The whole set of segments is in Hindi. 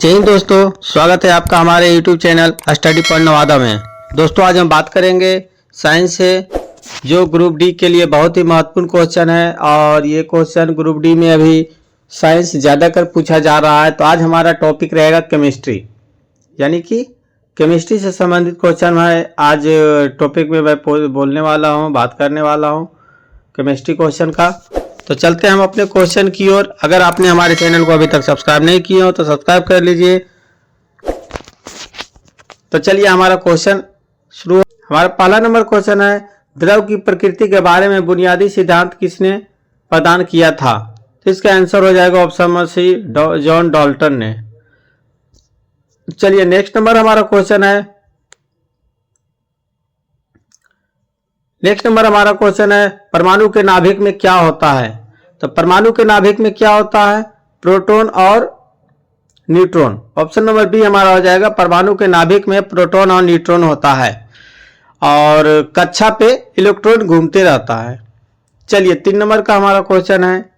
जय हिंद दोस्तों, स्वागत है आपका हमारे YouTube channel study point Nawada में। दोस्तों आज हम बात करेंगे साइंस से, जो ग्रुप डी के लिए बहुत ही महत्वपूर्ण क्वेश्चन है और ये क्वेश्चन ग्रुप डी में अभी साइंस ज़्यादा कर पूछा जा रहा है। तो आज हमारा टॉपिक रहेगा केमिस्ट्री, यानी कि केमिस्ट्री से संबंधित क्वेश्चन है। आज टॉपिक में मैं बोलने वाला हूँ, बात करने वाला हूँ केमिस्ट्री क्वेश्चन का। तो चलते हैं हम अपने क्वेश्चन की ओर। अगर आपने हमारे चैनल को अभी तक सब्सक्राइब नहीं किया हो तो सब्सक्राइब कर लीजिए। तो चलिए हमारा क्वेश्चन शुरू। हमारा पहला नंबर क्वेश्चन है, द्रव की प्रकृति के बारे में बुनियादी सिद्धांत किसने प्रदान किया था? तो इसका आंसर हो जाएगा option number C, John Dalton ने। चलिए नेक्स्ट नंबर हमारा क्वेश्चन है, परमाणु के नाभिक में क्या होता है? तो परमाणु के नाभिक में क्या होता है? प्रोटॉन और न्यूट्रॉन। ऑप्शन नंबर बी हमारा हो जाएगा, परमाणु के नाभिक में प्रोटॉन और न्यूट्रॉन होता है और कक्षा पे इलेक्ट्रॉन घूमते रहता है। चलिए 3 नंबर का हमारा क्वेश्चन है,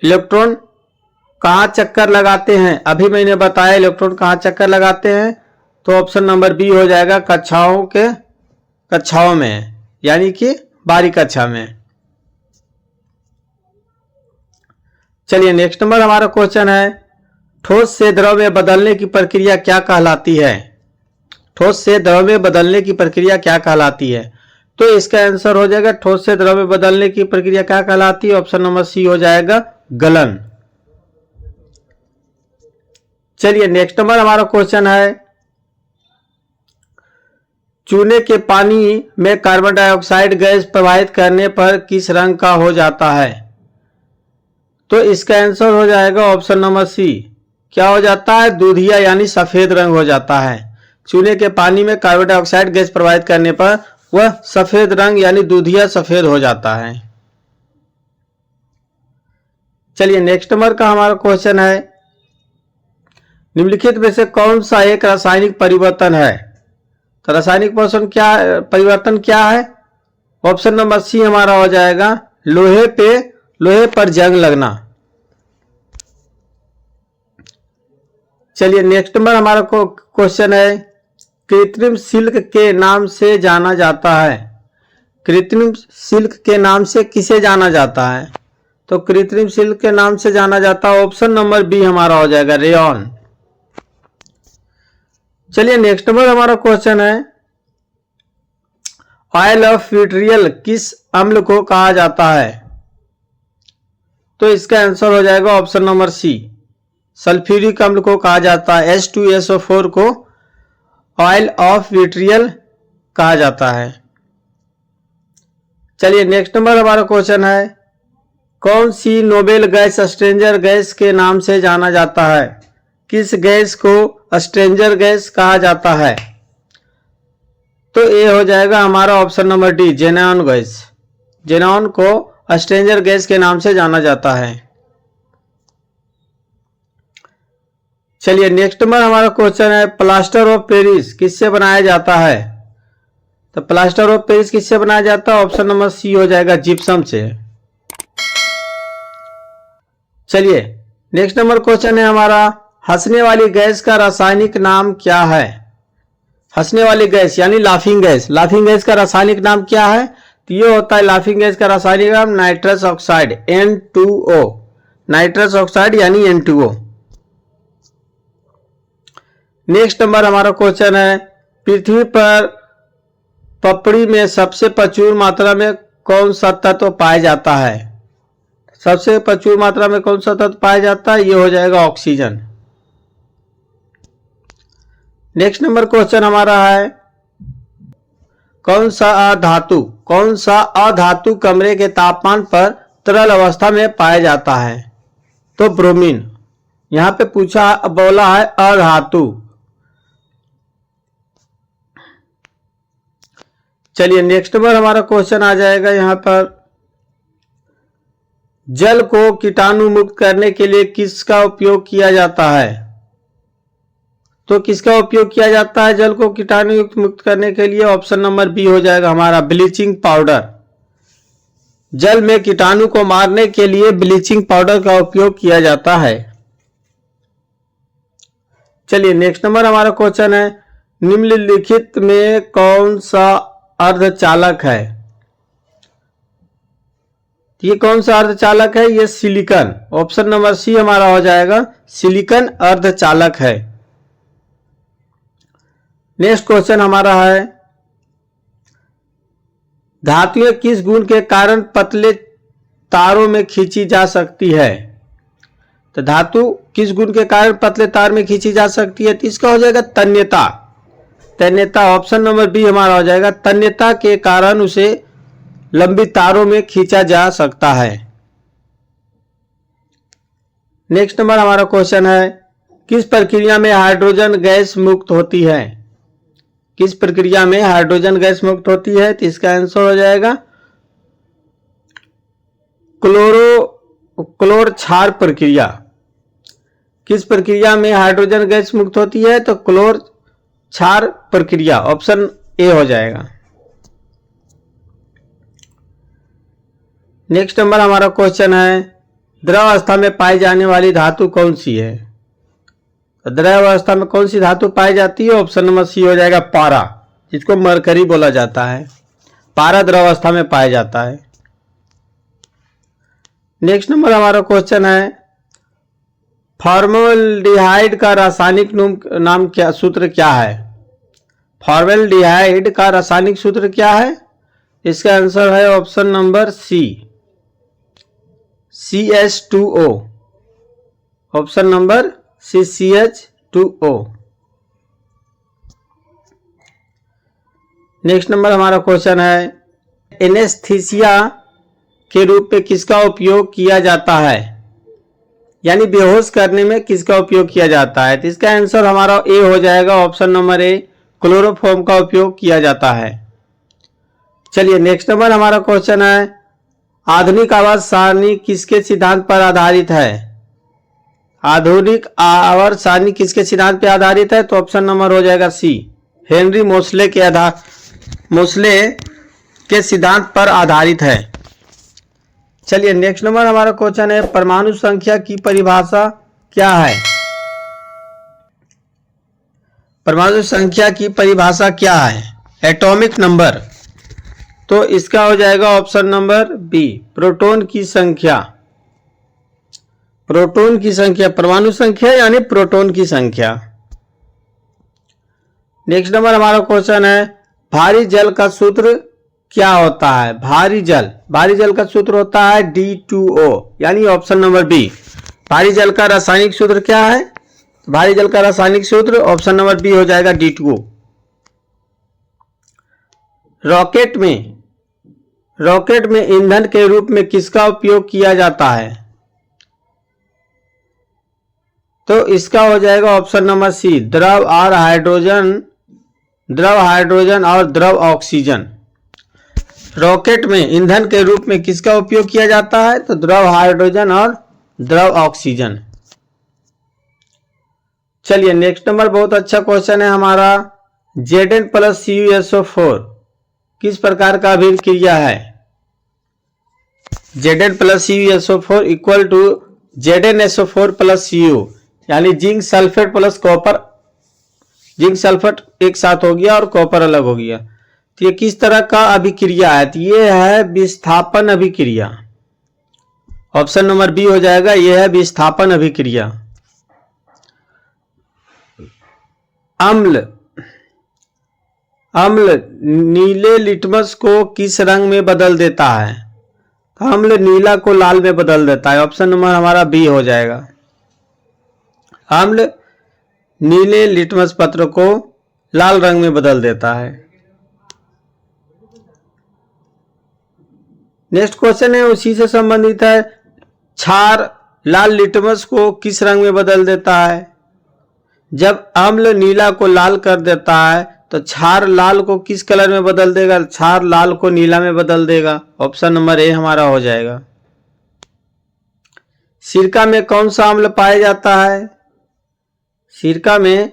इलेक्ट्रॉन कहाँ चक्कर लगाते हैं? अभी मैंने बताया इलेक्ट्रॉन कहाँ चक्कर लगाते हैं, तो ऑप्शन नंबर बी हो जाएगा, कक्षाओं में, यानी कि बाहरी कक्षा में। चलिए नेक्स्ट नंबर हमारा क्वेश्चन है, ठोस से द्रव में बदलने की प्रक्रिया क्या कहलाती है? ठोस से द्रव में बदलने की प्रक्रिया क्या कहलाती है? तो इसका आंसर हो जाएगा, ठोस से द्रव में बदलने की प्रक्रिया क्या कहलाती है? ऑप्शन नंबर सी हो जाएगा, गलन। चलिए नेक्स्ट नंबर हमारा क्वेश्चन है, चूने के पानी में कार्बन डाइऑक्साइड गैस प्रवाहित करने पर किस रंग का हो जाता है? तो इसका आंसर हो जाएगा ऑप्शन नंबर सी, क्या हो जाता है? दूधिया यानी सफेद रंग हो जाता है। चूने के पानी में कार्बन डाइऑक्साइड गैस प्रवाहित करने पर वह सफेद रंग यानी दूधिया सफेद हो जाता है। चलिए नेक्स्ट नंबर का हमारा क्वेश्चन है, निम्नलिखित में से कौन सा एक रासायनिक परिवर्तन है? तो रासायनिक परिवर्तन क्या है? ऑप्शन नंबर सी हमारा हो जाएगा, लोहे पर जंग लगना। चलिए नेक्स्ट नंबर हमारा क्वेश्चन है, कृत्रिम सिल्क के नाम से जाना जाता है? कृत्रिम सिल्क के नाम से किसे जाना जाता है? तो कृत्रिम सिल्क के नाम से जाना जाता है, ऑप्शन नंबर बी हमारा हो जाएगा, रेयॉन। चलिए नेक्स्ट नंबर हमारा क्वेश्चन है, ऑयल ऑफ विट्रियल किस अम्ल को कहा जाता है? तो इसका आंसर हो जाएगा ऑप्शन नंबर सी, सल्फ्यूरिक अम्ल को कहा जाता है। H2SO4 को ऑयल ऑफ विट्रियल कहा जाता है। चलिए नेक्स्ट नंबर हमारा क्वेश्चन है, कौन सी नोबेल गैस स्ट्रेंजर गैस के नाम से जाना जाता है? किस गैस को स्ट्रेंजर गैस कहा जाता है? तो ये हो जाएगा हमारा option number D, xenon gas. Xenon को स्ट्रेंजर गैस के नाम से जाना जाता है। चलिए नेक्स्ट नंबर हमारा क्वेश्चन है, प्लास्टर ऑफ पेरिस किससे बनाया जाता है? तो प्लास्टर ऑफ पेरिस किससे बनाया जाता है? ऑप्शन नंबर सी हो जाएगा, जिप्सम से। चलिए नेक्स्ट नंबर क्वेश्चन है हमारा, हंसने वाली गैस का रासायनिक नाम क्या है? हंसने वाली गैस यानी लाफिंग गैस, लाफिंग गैस का रासायनिक नाम क्या है? तो ये होता है लाफिंग गैस का रासायनिक नाम nitrous oxide, N2O। Nitrous oxide यानी N2O। नेक्स्ट नंबर हमारा क्वेश्चन है, पृथ्वी पर पपड़ी में सबसे प्रचुर मात्रा में कौन सा तत्व पाया जाता है? सबसे प्रचुर मात्रा में कौन सा तत्व पाया जाता है? ये हो जाएगा ऑक्सीजन। नेक्स्ट नंबर क्वेश्चन हमारा है, कौन सा अधातु कमरे के तापमान पर तरल अवस्था में पाया जाता है? तो ब्रोमीन। यहां पे बोला है अधातु। चलिए नेक्स्ट नंबर हमारा क्वेश्चन आ जाएगा यहां पर, जल को कीटाणु मुक्त करने के लिए किसका उपयोग किया जाता है? तो किसका उपयोग किया जाता है जल को कीटाणु मुक्त करने के लिए? ऑप्शन नंबर बी हो जाएगा हमारा, ब्लीचिंग पाउडर। जल में कीटाणु को मारने के लिए ब्लीचिंग पाउडर का उपयोग किया जाता है। चलिए नेक्स्ट नंबर हमारा क्वेश्चन है, निम्नलिखित में कौन सा अर्धचालक है? ये कौन सा अर्धचालक है? ये सिलिकॉन। ऑप्शन नंबर सी हमारा हो जाएगा, सिलिकॉन अर्धचालक है। नेक्स्ट क्वेश्चन हमारा है, धातुएं किस गुण के कारण पतले तारों में खींची जा सकती है? तो धातु किस गुण के कारण पतले तार में खींची जा सकती है? तो इसका हो जाएगा तन्यता। तन्यता, ऑप्शन नंबर बी हमारा हो जाएगा, तन्यता के कारण उसे लंबी तारों में खींचा जा सकता है। नेक्स्ट नंबर हमारा क्वेश्चन है, किस प्रक्रिया में हाइड्रोजन गैस मुक्त होती है? किस प्रक्रिया में हाइड्रोजन गैस मुक्त होती है? तो इसका आंसर हो जाएगा क्लोर क्षार प्रक्रिया। किस प्रक्रिया में हाइड्रोजन गैस मुक्त होती है? तो क्लोर क्षार प्रक्रिया, ऑप्शन ए हो जाएगा। नेक्स्ट नंबर हमारा क्वेश्चन है, द्रव अवस्था में पाई जाने वाली धातु कौन सी है? तो द्रव अवस्था में कौन सी धातु पाई जाती है? ऑप्शन नंबर सी हो जाएगा, पारा, जिसको मरकरी बोला जाता है। पारा द्रव अवस्था में पाया जाता है। नेक्स्ट नंबर हमारा क्वेश्चन है, फॉर्मल्डिहाइड का रासायनिक नाम क्या, सूत्र क्या है? फॉर्मल्डिहाइड का रासायनिक सूत्र क्या है? इसका आंसर है option number C, CH2O। Option number C, CH2O। Next number हमारा क्वेश्चन है, एनेस्थीसिया के रूप में किसका उपयोग किया जाता है? यानी बेहोश करने में किसका उपयोग किया जाता है? तो इसका आंसर हमारा ए हो जाएगा, ऑप्शन नंबर ए, क्लोरोफॉर्म का उपयोग किया जाता है। चलिए नेक्स्ट नंबर हमारा क्वेश्चन है, आधुनिक आवर्त सारणी किसके सिद्धांत पर आधारित है? आधुनिक आवर्त सारणी किसके सिद्धांत पर आधारित है? तो ऑप्शन नंबर हो जाएगा सी, हेनरी मोसले के सिद्धांत पर आधारित है। चलिए नेक्स्ट नंबर हमारा क्वेश्चन है, परमाणु संख्या की परिभाषा क्या है? परमाणु संख्या की परिभाषा क्या है? Atomic number. तो इसका हो जाएगा ऑप्शन नंबर बी, प्रोटॉन की संख्या। प्रोटॉन की संख्या, परमाणु संख्या यानी प्रोटॉन की संख्या। नेक्स्ट नंबर हमारा क्वेश्चन है, भारी जल का सूत्र क्या होता है? भारी जल का सूत्र होता है D2O, यानी ऑप्शन नंबर बी। भारी जल का रासायनिक सूत्र क्या है? भारी जल का रासायनिक सूत्र ऑप्शन नंबर बी हो जाएगा, D2O। रॉकेट में ईंधन के रूप में किसका उपयोग किया जाता है? तो इसका हो जाएगा ऑप्शन नंबर सी, द्रव हाइड्रोजन और द्रव ऑक्सीजन। रॉकेट में ईंधन के रूप में किसका उपयोग किया जाता है? तो द्रव हाइड्रोजन और द्रव ऑक्सीजन। चलिए नेक्स्ट नंबर बहुत अच्छा क्वेश्चन है हमारा, Zn+CuSO4 किस प्रकार का अभिक्रिया है? Zn+CuSO4 इक्वल टू ZnSO4+Cu, यानी zinc sulphate plus copper. Zinc sulphate एक साथ हो गया और कॉपर अलग हो गया। तो ये किस तरह का अभिक्रिया है? तो ये है विस्थापन अभिक्रिया। ऑप्शन नंबर बी हो जाएगा, ये है विस्थापन अभिक्रिया। अम्ल नीले लिटमस को किस रंग में बदल देता है? अम्ल नीला को लाल में बदल देता है। ऑप्शन नंबर हमारा बी हो जाएगा, अम्ल नीले लिटमस पत्र को लाल रंग में बदल देता है। नेक्स्ट क्वेश्चन है उसी से संबंधित है, क्षार लाल लिटमस को किस रंग में बदल देता है? जब अम्ल नीला को लाल कर देता है तो क्षार लाल को किस कलर में बदल देगा? क्षार लाल को नीला में बदल देगा। ऑप्शन नंबर ए हमारा हो जाएगा। सिरका में कौन सा अम्ल पाया जाता है? सिरका में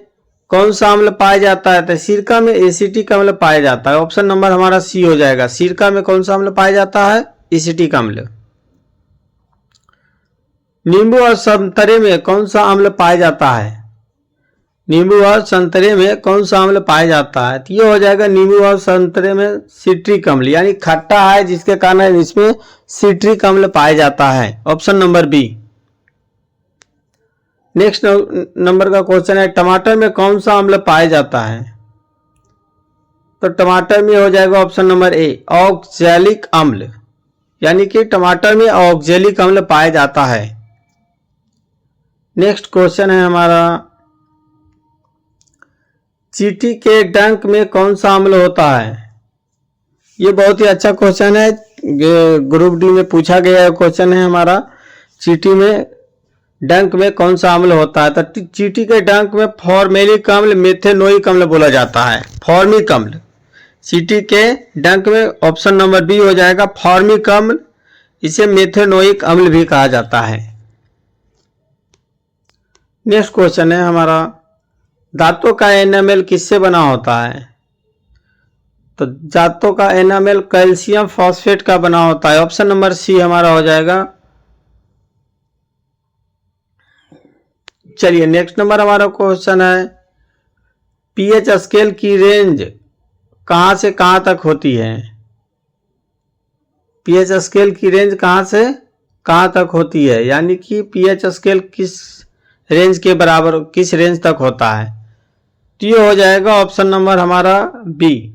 कौन सा अम्ल पाया जाता है? तो सिरका में एसिटिक अम्ल पाया जाता है। ऑप्शन नंबर हमारा सी हो जाएगा, सिरका में कौन सा अम्ल पाया जाता है? एसिटिक अम्ल। नींबू और संतरे में कौन सा अम्ल पाया जाता है? नींबू और संतरे में कौन सा अम्ल पाया जाता है? तो ये हो जाएगा नींबू और संतरे में सिट्रिक अम्ल, यानी खट्टा है जिसके कारण इसमें सिट्रिक अम्ल पाया जाता है। Option number B. Next number का क्वेश्चन है, टमाटर में कौन सा अम्ल पाया जाता है? तो टमाटर में हो जाएगा ऑप्शन नंबर ए, ऑक्सैलिक अम्ल, यानी कि टमाटर में ऑक्सैलिक अम्ल पाया जाता है। नेक्स्ट क्वेश्चन है हमारा, चींटी के डंक में कौन सा अम्ल होता है? ये बहुत ही अच्छा क्वेश्चन है, ग्रुप डी में पूछा गया क्वेश्चन है हमारा। चींटी में डंक में कौन सा अम्ल होता है? तो चींटी के डंक में फॉर्मेलिक अम्ल, मेथेनोइक अम्ल बोला जाता है। फॉर्मिक अम्ल, चींटी के डंक में ऑप्शन नंबर बी हो जाएगा फॉर्मिक अम्ल, इसे मेथेनोइक अम्ल भी कहा जाता है। नेक्स्ट क्वेश्चन है हमारा, दांतों का एनामेल किससे बना होता है? तो दांतों का एनामेल कैल्शियम फॉस्फेट का बना होता है। ऑप्शन नंबर सी हमारा हो जाएगा। चलिए नेक्स्ट नंबर हमारा क्वेश्चन है, पीएच स्केल की रेंज कहां से कहां तक होती है? पीएच स्केल की रेंज कहां से कहां तक होती है, यानी कि पीएच स्केल किस रेंज के बराबर, किस रेंज तक होता है? तो ये हो जाएगा ऑप्शन नंबर हमारा बी,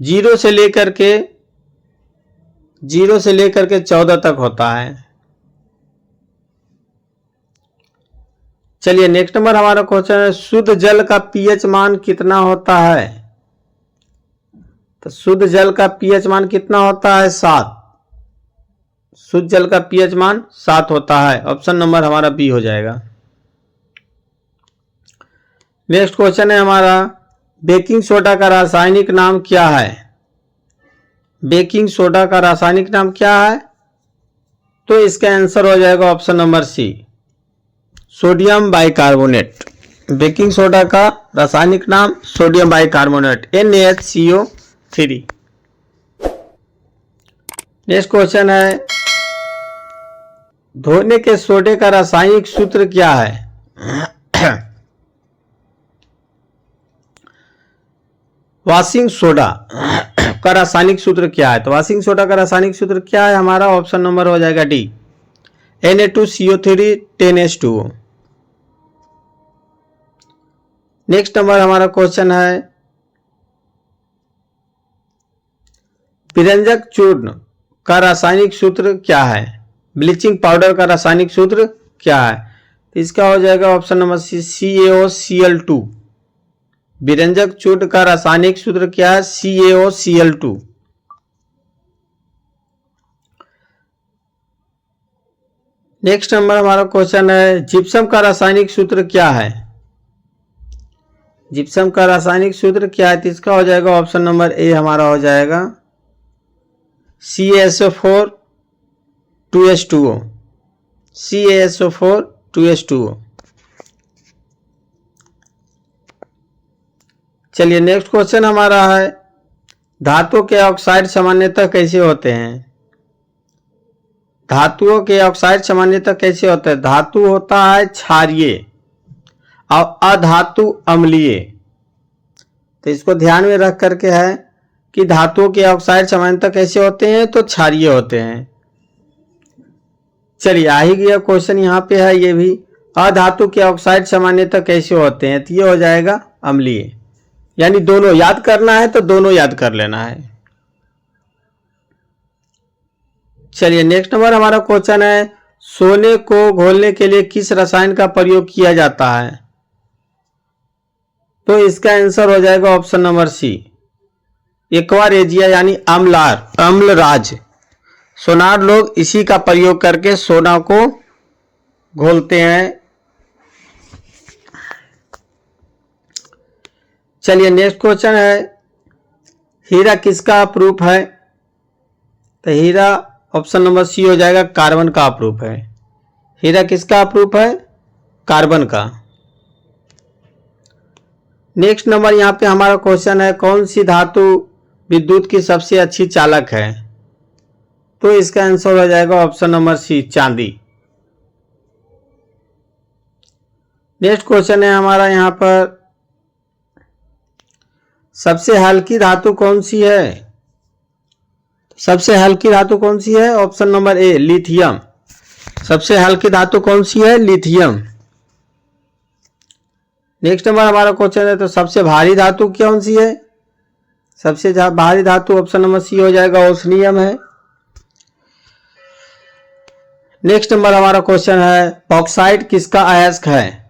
0 से लेकर के 14 तक होता है। चलिए नेक्स्ट नंबर हमारा क्वेश्चन है, शुद्ध जल का पीएच मान कितना होता है? तो शुद्ध जल का पीएच मान कितना होता है? 7। शुद्ध जल का पीएच मान 7 होता है। ऑप्शन नंबर हमारा बी हो जाएगा। नेक्स्ट क्वेश्चन है हमारा, बेकिंग सोडा का रासायनिक नाम क्या है? बेकिंग सोडा का रासायनिक नाम क्या है? तो इसका आंसर हो जाएगा option number C, sodium bicarbonate. Baking soda का रासायनिक नाम sodium bicarbonate, NaHCO3। Next question है, धोने के सोडे का रासायनिक सूत्र क्या है? वॉशिंग सोडा का रासायनिक सूत्र क्या है? तो वॉशिंग सोडा का रासायनिक सूत्र क्या है हमारा? ऑप्शन नंबर हो जाएगा D, Na2CO3 10H2O। Next number हमारा क्वेश्चन है, विरंजक चूर्ण का रासायनिक सूत्र क्या है? ब्लीचिंग पाउडर का रासायनिक सूत्र क्या है? तो इसका हो जाएगा ऑप्शन नंबर सी, CaOCl2। विरंजक चूर्ण का रासायनिक सूत्र क्या है? CaOCl2। नेक्स्ट नंबर हमारा क्वेश्चन है, जिप्सम का रासायनिक सूत्र क्या है? जिप्सम का रासायनिक सूत्र क्या है? तो इसका हो जाएगा ऑप्शन नंबर ए हमारा हो जाएगा CaSO4 2H2O। CaSO4 2H2O। चलिए नेक्स्ट क्वेश्चन हमारा है, धातुओं के ऑक्साइड सामान्यतः कैसे होते हैं? धातुओं के ऑक्साइड सामान्यतः कैसे होते हैं? धातु होता है क्षारीय और अधातु अम्लीय। तो इसको ध्यान में रख करके है कि धातुओं के ऑक्साइड सामान्यतः कैसे होते हैं? तो क्षारीय होते हैं। चलिए आ ही गया क्वेश्चन यहाँ पे है ये भी, अधातु के ऑक्साइड सामान्यतः कैसे होते हैं? तो ये हो जाएगा अम्लीय, यानी दोनों याद करना है तो दोनों याद कर लेना है। चलिए नेक्स्ट नंबर हमारा क्वेश्चन है, सोने को घोलने के लिए किस रसायन का प्रयोग किया जाता है? तो इसका आंसर हो जाएगा ऑप्शन नंबर सी, एक्वारेजिया, यानी अम्लराज। सोनार लोग इसी का प्रयोग करके सोना को घोलते हैं। चलिए नेक्स्ट क्वेश्चन है, हीरा किसका अपरूप है? तो हीरा ऑप्शन नंबर सी हो जाएगा कार्बन का अपरूप है। हीरा किसका अपरूप है? कार्बन का। नेक्स्ट नंबर यहाँ पे हमारा क्वेश्चन है, कौन सी धातु विद्युत की सबसे अच्छी चालक है? तो इसका आंसर हो जाएगा ऑप्शन नंबर सी, चांदी। नेक्स्ट क्वेश्चन है हमारा यहाँ पर, सबसे हल्की धातु कौन सी है? सबसे हल्की धातु कौन सी है? Option number A lithium. सबसे हल्की धातु कौन सी है? लिथियम। नेक्स्ट नंबर हमारा क्वेश्चन है, तो सबसे भारी धातु कौन सी है? सबसे भारी धातु ऑप्शन नंबर सी हो जाएगा, ओस्मियम है। नेक्स्ट नंबर हमारा क्वेश्चन है, बॉक्साइट किसका अयस्क है?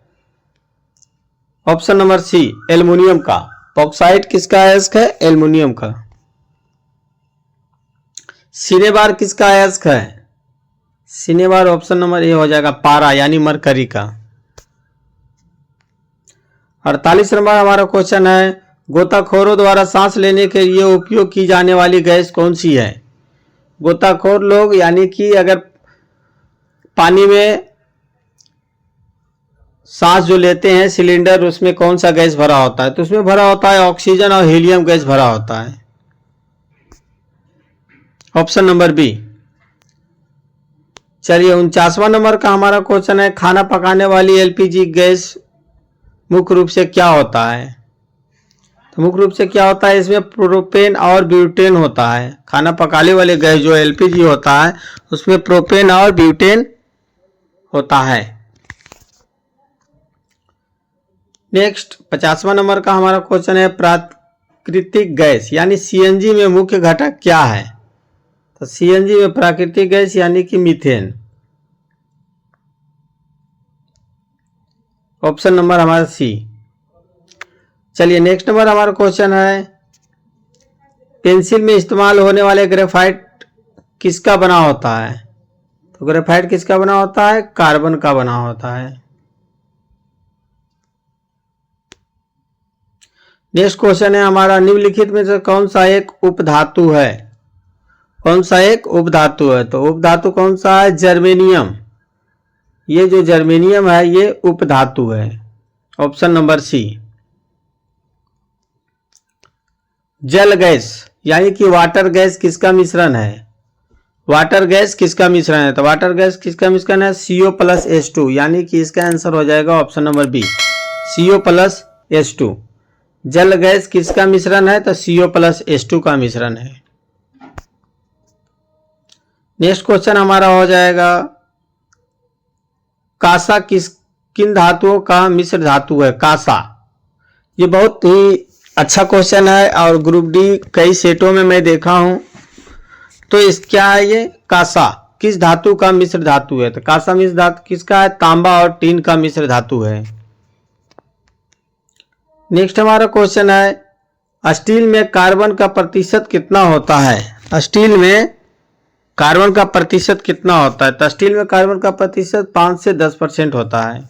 ऑप्शन नंबर सी एल्युमिनियम का। बॉक्साइट किसका अयस्क है? एल्युमिनियम का। सिनेबार किसका अयस्क है? सिनेबार ऑप्शन नंबर ए हो जाएगा, पारा यानी मरकरी का। 48 नंबर हमारा क्वेश्चन है, गोताखोरों द्वारा सांस लेने के लिए उपयोग की जाने वाली गैस कौन सी है? गोताखोर लोग यानी कि अगर पानी में सांस जो लेते हैं सिलेंडर, उसमें कौन सा गैस भरा होता है? तो उसमें भरा होता है ऑक्सीजन और हीलियम गैस भरा होता है, ऑप्शन नंबर बी। चलिए 49वां नंबर का हमारा क्वेश्चन है, खाना पकाने वाली एलपीजी गैस मुख्य रूप से क्या होता है? तो मुख्य रूप से क्या होता है? इसमें प्रोपेन और ब्यूटेन होता है। खाना पकाने वाले गैस जो एलपीजी होता है उसमें प्रोपेन और ब्यूटेन होता है। नेक्स्ट 50वां नंबर का हमारा क्वेश्चन है, प्राकृतिक गैस यानी सीएनजी में मुख्य घटक क्या है? तो सीएनजी में प्राकृतिक गैस यानी कि मीथेन, ऑप्शन नंबर हमारा सी। चलिए नेक्स्ट नंबर हमारा क्वेश्चन है, पेंसिल में इस्तेमाल होने वाले ग्रेफाइट किसका बना होता है? तो ग्रेफाइट किसका बना होता है? कार्बन का बना होता है। नेक्स्ट क्वेश्चन है हमारा, निम्नलिखित में से कौन सा एक उपधातु है? कौन सा एक उपधातु है? तो उपधातु कौन सा है? जर्मेनियम। ये जो जर्मेनियम है ये उपधातु है, ऑप्शन नंबर सी। जल गैस यानी कि वाटर गैस किसका मिश्रण है? वाटर गैस किसका मिश्रण है? तो वाटर गैस किसका मिश्रण है? CO+H2 यानी कि इसका आंसर हो जाएगा ऑप्शन नंबर बी, CO+H2। जल गैस किसका मिश्रण है? तो CO+H2 का मिश्रण है। नेक्स्ट क्वेश्चन हमारा हो जाएगा, कांसा किन धातुओं का मिश्र धातु है? कांसा, ये बहुत ही अच्छा क्वेश्चन है और ग्रुप डी कई सेटों में मैं देखा हूं। तो इस क्या है ये? कांसा किस धातु का मिश्र धातु है? तो कांसा मिश्र धातु किसका है? तांबा और टीन का मिश्र धातु है। नेक्स्ट हमारा क्वेश्चन है, स्टील में कार्बन का प्रतिशत कितना होता है? स्टील में कार्बन का प्रतिशत कितना होता है? तो स्टील में कार्बन का प्रतिशत 5 से 10% होता है।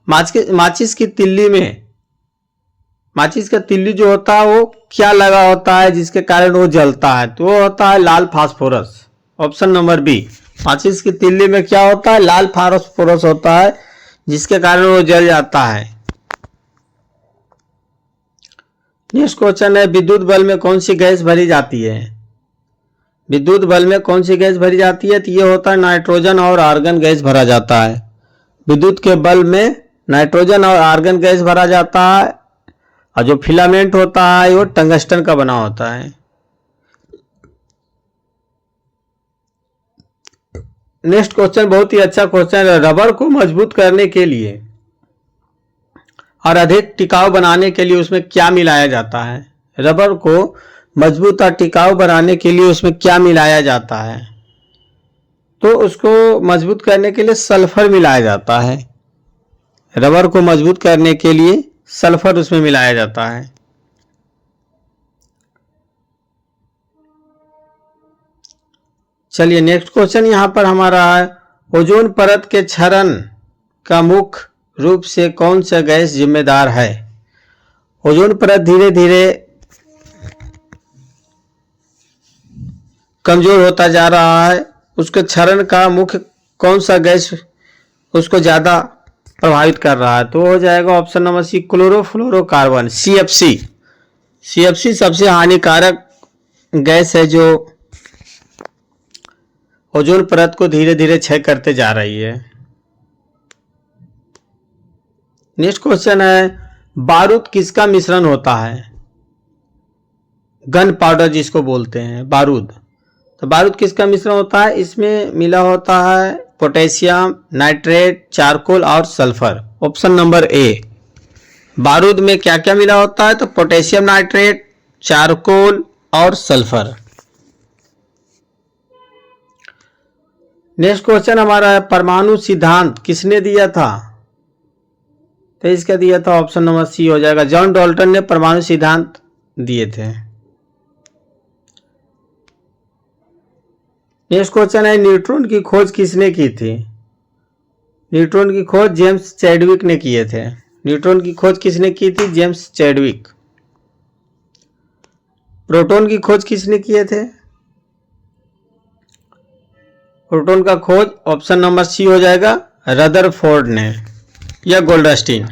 माचिस की तिल्ली में, माचिस का तिल्ली जो होता है वो क्या लगा होता है जिसके कारण वो जलता है? तो वो होता है लाल फास्फोरस, ऑप्शन नंबर बी। माचिस की तिल्ली में क्या होता है? लाल फास्फोरस होता है जिसके कारण वो जल जाता है। नेक्स्ट क्वेश्चन है, विद्युत बल्ब में कौन सी गैस भरी जाती है? विद्युत बल्ब में कौन सी गैस भरी जाती है? तो ये होता है नाइट्रोजन और आर्गन गैस भरा जाता है। विद्युत के बल्ब में नाइट्रोजन और आर्गन गैस भरा जाता है और जो फिलामेंट होता है वो टंगस्टन का बना होता है। नेक्स्ट क्वेश्चन बहुत ही अच्छा क्वेश्चन है, रबर को मजबूत करने के लिए और अधिक टिकाऊ बनाने के लिए उसमें क्या मिलाया जाता है? रबर को मजबूत और टिकाऊ बनाने के लिए उसमें क्या मिलाया जाता है? तो उसको मजबूत करने के लिए सल्फर मिलाया जाता है। रबर को मजबूत करने के लिए सल्फर उसमें मिलाया जाता है। चलिए नेक्स्ट क्वेश्चन यहां पर हमारा है, ओजोन परत के क्षरण का मुख्य रूप से कौन सा गैस जिम्मेदार है? ओजोन परत धीरे धीरे कमजोर होता जा रहा है, उसके क्षरण का मुख्य कौन सा गैस उसको ज्यादा प्रभावित कर रहा है? तो हो जाएगा option number C, chlorofluorocarbon, CFC। CFC सबसे हानिकारक गैस है जो ओजोन परत को धीरे धीरे क्षय करते जा रही है। नेक्स्ट क्वेश्चन है, बारूद किसका मिश्रण होता है? गन पाउडर जिसको बोलते हैं बारूद, तो बारूद किसका मिश्रण होता है? इसमें मिला होता है पोटेशियम, नाइट्रेट, चारकोल और सल्फर। Option number A. बारूद में क्या क्या मिला होता है? तो पोटेशियम नाइट्रेट, चारकोल और सल्फर। नेक्स्ट क्वेश्चन हमारा है, परमाणु सिद्धांत किसने दिया था? तो इसका दिया था ऑप्शन नंबर सी हो जाएगा, जॉन डाल्टन ने परमाणु सिद्धांत दिए थे। नेक्स्ट क्वेश्चन है, न्यूट्रॉन की खोज किसने की थी? न्यूट्रॉन की खोज जेम्स चैडविक ने किए थे। न्यूट्रॉन की खोज किसने की थी? James Chadwick. प्रोटॉन की खोज किसने किए थे? प्रोटॉन का खोज ऑप्शन नंबर सी हो जाएगा, रदरफोर्ड ने या गोल्डस्टीन।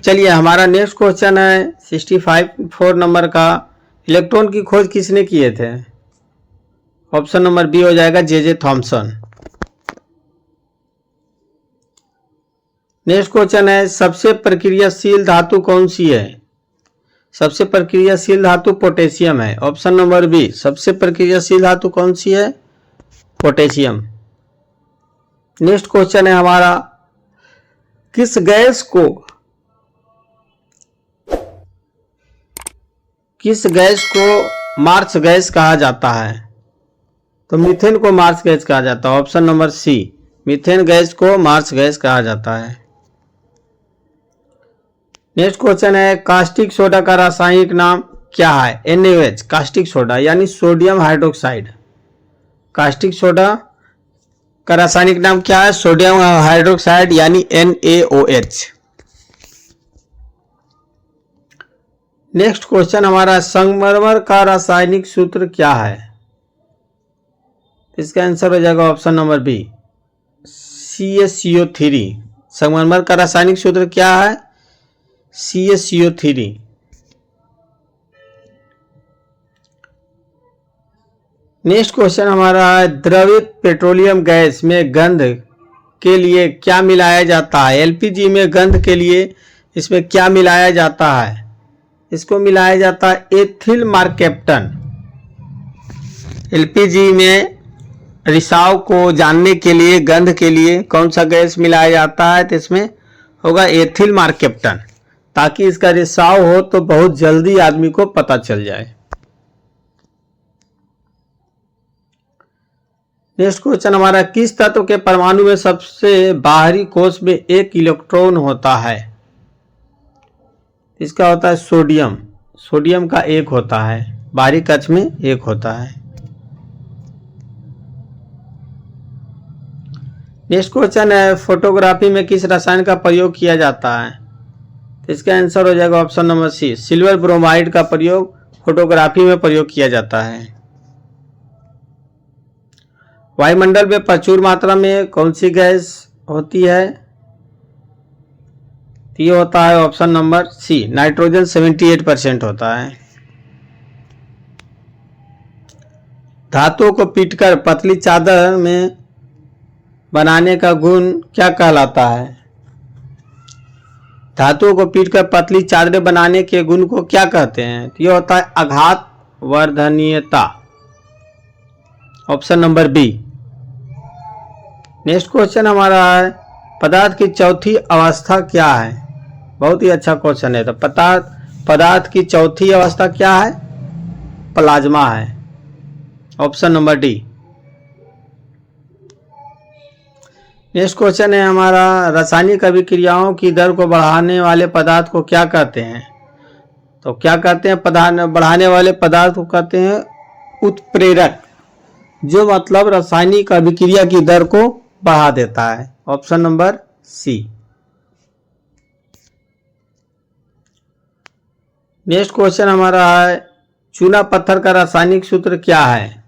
चलिए हमारा नेक्स्ट क्वेश्चन है 64 नंबर का, इलेक्ट्रॉन की खोज किसने किए थे? ऑप्शन नंबर बी हो जाएगा, जे थॉमसन। नेक्स्ट क्वेश्चन है, सबसे प्रक्रियाशील धातु कौन सी है? सबसे प्रक्रियाशील धातु पोटेशियम है। ऑप्शन नंबर बी, सबसे प्रक्रियाशील धातु कौन सी है? पोटेशियम। नेक्स्ट क्वेश्चन है हमारा, किस गैस को मार्स गैस कहा जाता है? तो मीथेन को मार्स गैस कहा जाता है। Option number C, methane gas को मार्स गैस कहा जाता है। नेक्स्ट क्वेश्चन है, कास्टिक सोडा का रासायनिक नाम क्या है? NaOH, कास्टिक सोडा यानी सोडियम हाइड्रोक्साइड। कास्टिक सोडा का रासायनिक नाम क्या है? सोडियम हाइड्रोक्साइड यानी NaOH। नेक्स्ट क्वेश्चन हमारा, संगमरमर का रासायनिक सूत्र क्या है? इसका आंसर हो जाएगा ऑप्शन नंबर बी, CaCO3। संगमरमर का रासायनिक सूत्र क्या है? CaCO3। नेक्स्ट क्वेश्चन हमारा है, द्रवित पेट्रोलियम गैस में गंध के लिए क्या मिलाया जाता है? LPG में गंध के लिए इसमें क्या मिलाया जाता है? इसको मिलाया जाता है एथिल मार्केप्टन। LPG में रिसाव को जानने के लिए, गंध के लिए कौन सा गैस मिलाया जाता है? तो इसमें होगा एथिल मार्केप्टन, ताकि इसका रिसाव हो तो बहुत जल्दी आदमी को पता चल जाए। नेक्स्ट क्वेश्चन हमारा, किस तत्व के परमाणु में सबसे बाहरी कोश में एक इलेक्ट्रॉन होता है? इसका होता है सोडियम। सोडियम का एक होता है, बाहरी कक्ष में एक होता है। नेक्स्ट क्वेश्चन है, फोटोग्राफी में किस रसायन का प्रयोग किया जाता है? तो इसका आंसर हो जाएगा option number C, silver bromide का प्रयोग फोटोग्राफी में प्रयोग किया जाता है। वायुमंडल में प्रचुर मात्रा में कौन सी गैस होती है? ये होता है ऑप्शन नंबर सी, नाइट्रोजन 78% होता है। धातुओं को पीटकर पतली चादर में बनाने का गुण क्या कहलाता है? धातुओं को पीटकर पतली चादरें बनाने के गुण को क्या कहते हैं? तो यह होता है आघात वर्धनीयता। Option number B. Next question हमारा है, पदार्थ की चौथी अवस्था क्या है? बहुत ही अच्छा क्वेश्चन है। तो पदार्थ की चौथी अवस्था क्या है? प्लाज्मा है। Option number D. Next question है हमारा, रासायनिक अभिक्रियाओं की दर को बढ़ाने वाले पदार्थ को क्या कहते हैं? तो क्या कहते हैं? बढ़ाने वाले पदार्थ को कहते हैं उत्प्रेरक, जो मतलब रासायनिक अभिक्रिया की दर को बढ़ा देता है। Option number C. Next question हमारा है, चूना पत्थर का रासायनिक सूत्र क्या है?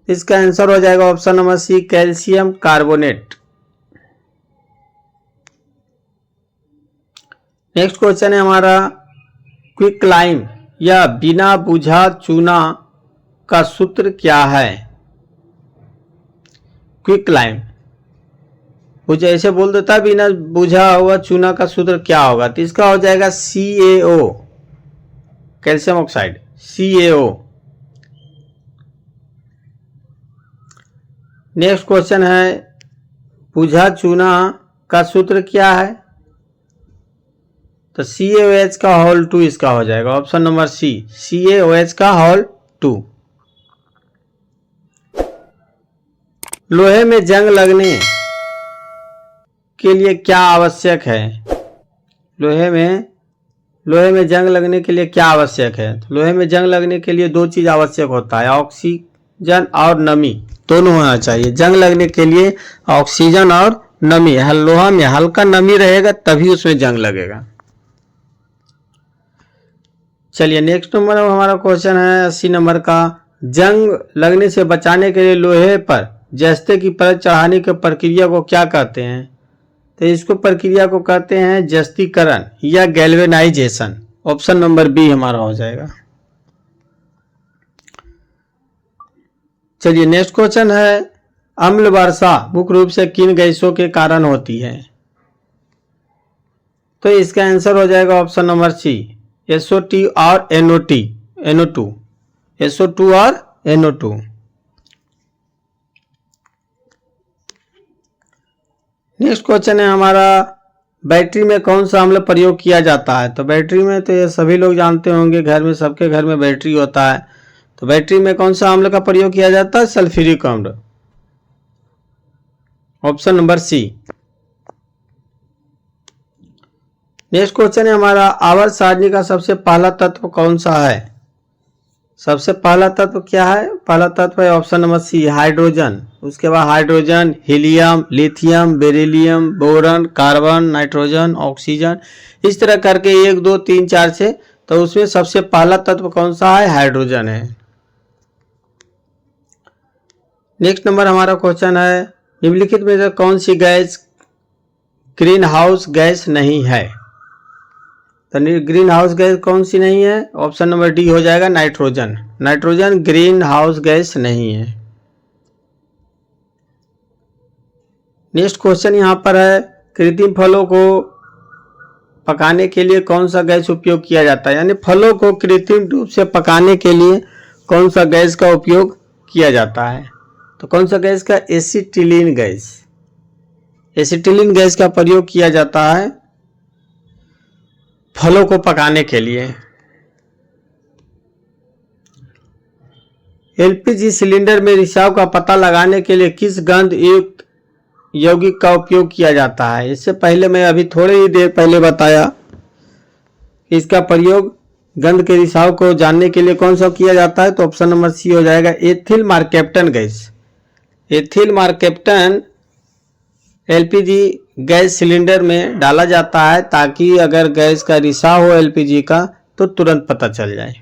इसका आंसर हो जाएगा option number C, calcium carbonate. Next question है हमारा, क्विकलाइम या बिना बुझा चूना का सूत्र क्या है? क्विकलाइम। कुछ ऐसे बोल देता बिना बुझा हुआ चूना का सूत्र क्या होगा, तो इसका हो जाएगा CaO, calcium oxide, CaO। Next question है, बुझा चूना का सूत्र क्या है, तो CaOH का होल 2 इसका हो जाएगा, ऑप्शन नंबर सी, CaOH का होल 2। लोहे में जंग लगने के लिए क्या आवश्यक है, लोहे में जंग लगने के लिए क्या आवश्यक है, तो लोहे में जंग लगने के लिए दो चीज आवश्यक होता है, ऑक्सीजन और नमी, दोनों होना चाहिए। जंग लगने के लिए ऑक्सीजन और नमी, लोहा में हल्का नमी रहेगा तभी उसमें जंग लगेगा। चलिए नेक्स्ट नंबर हमारा क्वेश्चन है 80 नंबर का, जंग लगने से बचाने के लिए लोहे पर जस्ते की परत चढ़ाने की प्रक्रिया को क्या कहते हैं, तो इसको प्रक्रिया को कहते हैं जस्तीकरण या गैल्वेनाइजेशन, ऑप्शन नंबर बी हमारा हो जाएगा। चलिए नेक्स्ट क्वेश्चन है, अम्ल वर्षा मुख्य रूप से किन गैसों के कारण होती है, तो इसका आंसर हो जाएगा ऑप्शन नंबर सी, SO2 और NO2, SO2 और NO2। नेक्स्ट क्वेश्चन है हमारा, बैटरी में कौन सा अम्ल प्रयोग किया जाता है, तो बैटरी में तो ये सभी लोग जानते होंगे, घर में सबके घर में बैटरी होता है, तो बैटरी में कौन सा अम्ल का प्रयोग किया जाता है, सल्फ्यूरिक अम्ल, option number C. Next question है हमारा, आवर्त सारणी का सबसे पहला तत्व कौन सा है, सबसे पहला तत्व क्या है, पहला तत्व है ऑप्शन नंबर सी, हाइड्रोजन, उसके बाद hydrogen, helium, lithium, beryllium, boron, carbon, nitrogen, oxygen, इस तरह करके 1 2 3 4 से, तो उसमें सबसे पहला तत्व कौन सा है, हाइड्रोजन है। नेक्स्ट नंबर हमारा क्वेश्चन है, निम्नलिखित में से कौन सी गैस ग्रीन हाउस गैस नहीं है, तो ग्रीन हाउस गैस कौन सी नहीं है, ऑप्शन नंबर डी हो जाएगा, nitrogen, nitrogen green house gas नहीं है। नेक्स्ट क्वेश्चन यहाँ पर है, कृत्रिम फलों को पकाने के लिए कौन सा गैस उपयोग किया जाता है, यानी फलों को कृत्रिम रूप से पकाने के लिए कौन सा गैस का उपयोग किया जाता है, तो कौन सा गैस का, एसिटिलीन गैस, एसिटिलीन गैस का प्रयोग किया जाता है फलों को पकाने के लिए। LPG सिलेंडर में रिसाव का पता लगाने के लिए किस गंध युक्त यौगिक का उपयोग किया जाता है, इससे पहले मैं अभी थोड़ी ही देर पहले बताया कि इसका प्रयोग गंध के रिसाव को जानने के लिए कौन सा किया जाता है, तो ऑप्शन नंबर सी हो जाएगा, ethyl mercaptan gas, ethyl mercaptan LPG gas cylinder में डाला जाता है ताकि अगर गैस का रिसाव हो LPG का तो तुरंत पता चल जाए।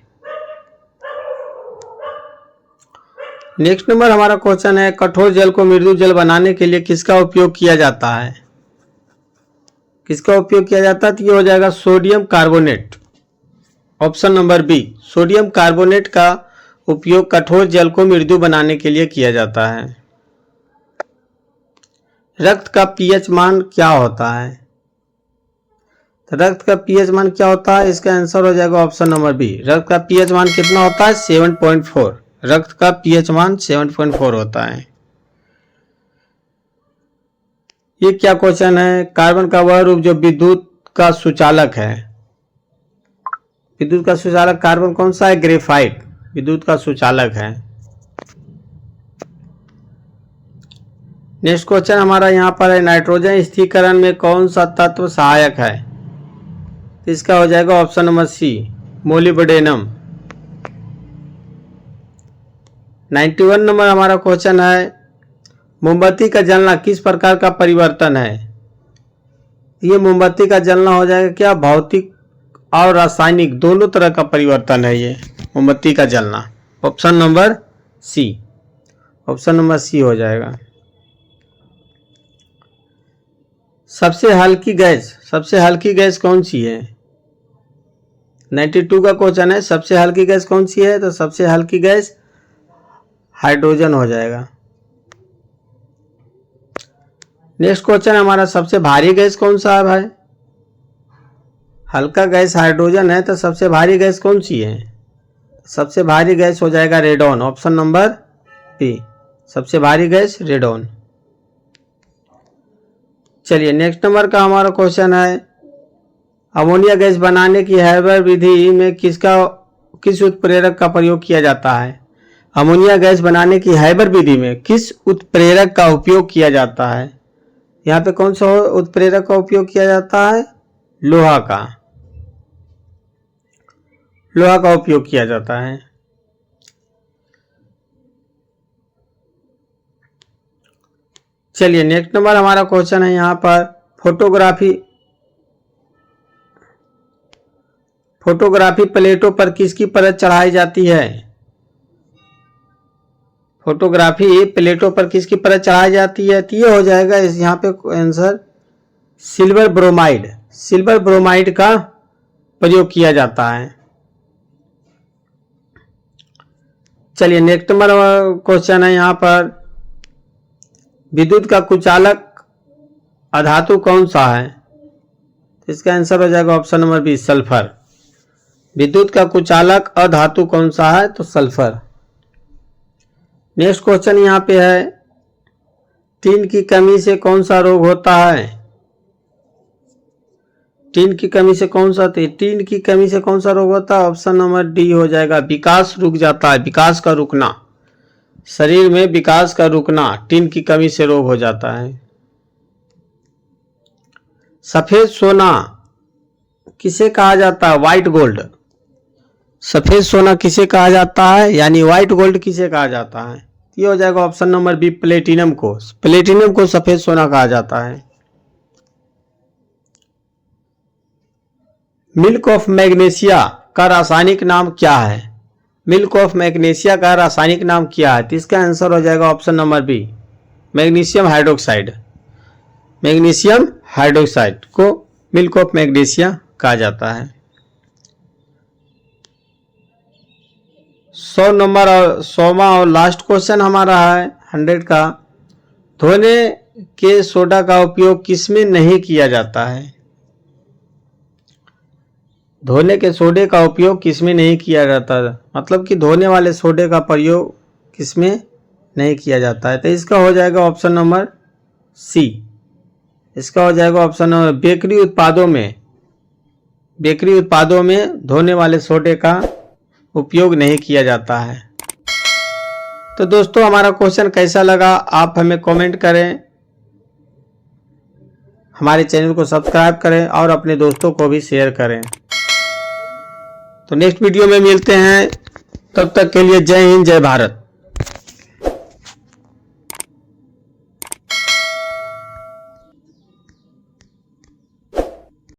नेक्स्ट नंबर हमारा क्वेश्चन है, कठोर जल को मृदु जल बनाने के लिए किसका उपयोग किया जाता है, किसका उपयोग किया जाता है, तो ये हो जाएगा sodium carbonate, option number B, sodium carbonate का उपयोग कठोर जल को मृदु बनाने के लिए किया जाता है। रक्त का pH मान क्या होता है, तो रक्त का pH मान क्या होता है, इसका आंसर हो जाएगा ऑप्शन नंबर बी, रक्त का pH मान कितना होता है, 7.4, रक्त का pH मान 7.4 होता है। ये क्या क्वेश्चन है, कार्बन का वह रूप जो विद्युत का सुचालक है, विद्युत का सुचालक कार्बन कौन सा है, ग्रेफाइट विद्युत का सुचालक है। नेक्स्ट क्वेश्चन हमारा यहाँ पर है, नाइट्रोजन स्थिरीकरण में कौन सा तत्व सहायक है, तो इसका हो जाएगा option number C, molybdenum. 91 number हमारा क्वेश्चन है, मोमबत्ती का जलना किस प्रकार का परिवर्तन है, ये मोमबत्ती का जलना हो जाएगा क्या, भौतिक और रासायनिक दोनों तरह का परिवर्तन है ये मोमबत्ती का जलना, option number C, option number C हो जाएगा। सबसे हल्की गैस कौन सी है, 92 का क्वेश्चन है, सबसे हल्की गैस कौन सी है, तो सबसे हल्की गैस हाइड्रोजन हो जाएगा। नेक्स्ट क्वेश्चन हमारा, सबसे भारी गैस कौन सा है भाई? हल्का गैस हाइड्रोजन है, तो सबसे भारी गैस कौन सी है? सबसे भारी गैस हो जाएगा रेडॉन, ऑप्शन नंबर बी, सबसे भारी गैस रेडॉन। चलिए नेक्स्ट नंबर का हमारा क्वेश्चन है, अमोनिया गैस बनाने की हैबर विधि में किस उत्प्रेरक का प्रयोग किया जाता है? अमोनिया गैस बनाने की हैबर विधि में किस उत्प्रेरक का उपयोग किया जाता है? यहाँ पे कौन सा उत्प्रेरक का उपयोग किया जाता है? लोहा का, लोहा का उपयोग किया जाता है। चलिए नेक्स्ट नंबर हमारा क्वेश्चन है यहाँ पर, फोटोग्राफी प्लेटों पर किसकी परत चढ़ाई जाती है? फोटोग्राफी प्लेटों पर किसकी परत चढ़ाई जाती है? तो ये हो जाएगा यहाँ पे answer silver bromide, silver bromide का प्रयोग किया जाता है। चलिए नेक्स्ट नंबर क्वेश्चन है यहाँ पर, विद्युत का कुचालक अधातु कौन सा है? तो इसका आंसर हो जाएगा ऑप्शन नंबर बी, सल्फर। विद्युत का कुचालक अधातु कौन सा है? तो सल्फर। नेक्स्ट क्वेश्चन यहाँ पे है, टीन की कमी से कौन सा रोग होता है? टीन की कमी से कौन सा रोग होता है? ऑप्शन नंबर डी हो जाएगा, विकास रुक जाता है, विकास का रुकना, शरीर में विकास का रुकना टीन की कमी से रोग हो जाता है। सफेद सोना किसे कहा जाता है? White gold. सफेद सोना किसे कहा जाता है, यानी व्हाइट गोल्ड किसे कहा जाता है? ये हो जाएगा ऑप्शन नंबर बी, प्लेटिनम को, प्लेटिनम को सफेद सोना कहा जाता है। मिल्क ऑफ मैग्नीशिया का रासायनिक नाम क्या है? मिल्क ऑफ मैग्नीशिया का रासायनिक नाम क्या है? तो इसका आंसर हो जाएगा option number B, magnesium hydroxide. Magnesium hydroxide को मिल्क ऑफ मैग्नीशिया कहा जाता है। 100वां और लास्ट क्वेश्चन हमारा है 100 का, धोने के सोडा का उपयोग किसमें नहीं किया जाता है? धोने के सोडे का उपयोग किसमें नहीं किया जाता है, मतलब कि धोने वाले सोडे का प्रयोग किसमें नहीं किया जाता है? तो इसका हो जाएगा ऑप्शन नंबर सी, इसका हो जाएगा ऑप्शन नंबर, बेकरी उत्पादों में धोने वाले सोडे का उपयोग नहीं किया जाता है। तो दोस्तों हमारा क्वेश्चन कैसा लगा आप हमें कमेंट करें, हमारे चैनल को सब्सक्राइब करें और अपने दोस्तों को भी शेयर करें। तो नेक्स्ट वीडियो में मिलते हैं, तब तक के लिए जय हिंद, जय भारत।